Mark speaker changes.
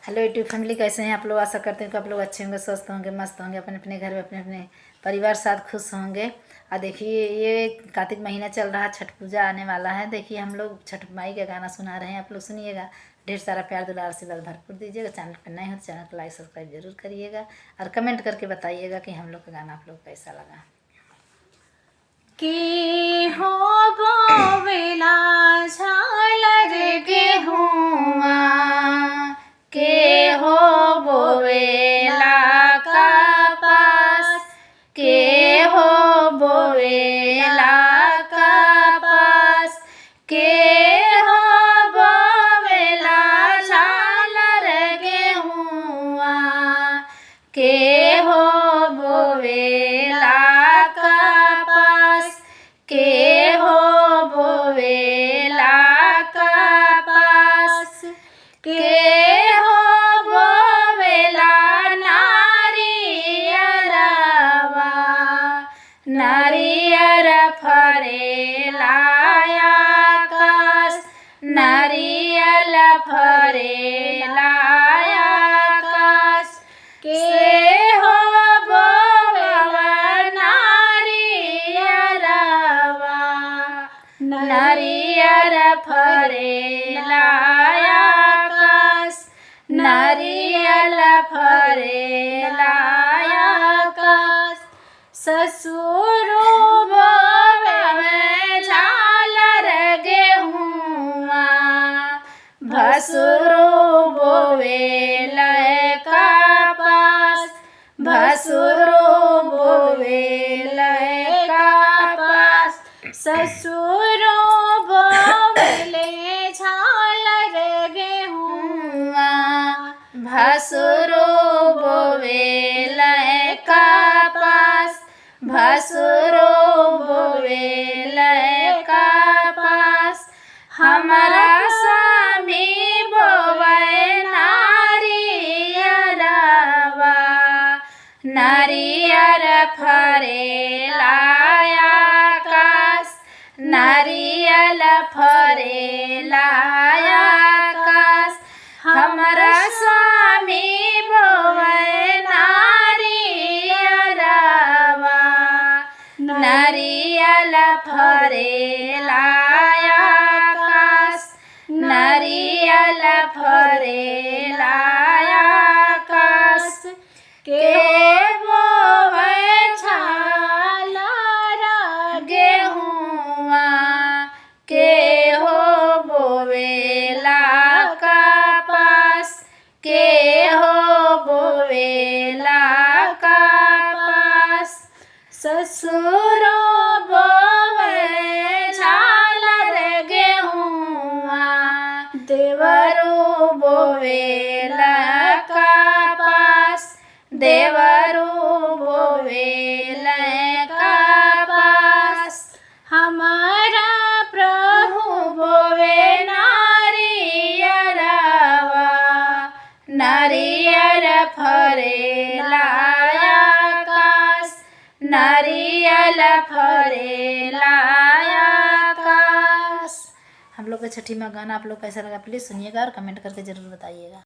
Speaker 1: Hello YouTube family, कैसे हैं आप लोग। आशा करते हैं कि आप लोग अच्छे होंगे, स्वस्थ होंगे, मस्त होंगे, अपने अपने घर में अपने अपने परिवार साथ खुश होंगे। और देखिए ये कार्तिक महीना चल रहा है, छठ पूजा आने वाला है। देखिए हम लोग छठ माई का गाना सुना रहे हैं, आप लोग सुनिएगा। ढेर सारा प्यार दुलार आशीर्वाद भरपूर दीजिएगा। चैनल पर नए हो तो चैनल को लाइक सब्सक्राइब जरूर करिएगा और कमेंट करके बताइएगा कि हम लोग का गाना आप लोग को कैसा लगा।
Speaker 2: के हो बोवेला झालर गेहुआ,
Speaker 1: के हो बोवेला कपास, के हो बोवेला कपास, के हो बोवेला झालर गेहुआ, के हो बोवेला कपास, के हो बोवेला कपास, के हो बोवेला नारियरवा, नारियर फरेला आकाश, नारियल फरेला आकाश, के हो बोवेला नारियरवा, नारियर फरेला आकाश, नारियल फरेला आकाश,
Speaker 2: ससुरो
Speaker 1: बोवे झालर गेहुआ, भसुरो बोवेल कपास, भसुरो बोवेल कपास,
Speaker 2: ससुरो बोवेले झालर गेहुआ,
Speaker 1: भसुरो बोवेल कपास, भसुरो बोवेल कपास, हमारा स्वामी बोवे नारियरवा, नारियर फरेला आकाश, नारियल फरेला आकाश, हमारा स्वामी बोवे नारियरवा, नारियल फरेला आकाश, नारियल फरेला आकाश, के बोवे झालर गेहुआ, के हो बोवेला कपास, के हो बोवेला कपास, ससुरो बोवे झालर गेहुआ, देवरो बोवेल कपास, देवरो बोवेल कपास,
Speaker 2: हमारा प्रभु
Speaker 1: बोवे नारियरवा, नारियर फरेला आकाश, नारियल फरेला आकाश। हम लोग का छठी माँ गाना आप लोग कैसा लगा प्लीज़ सुनिएगा और कमेंट करके ज़रूर बताइएगा।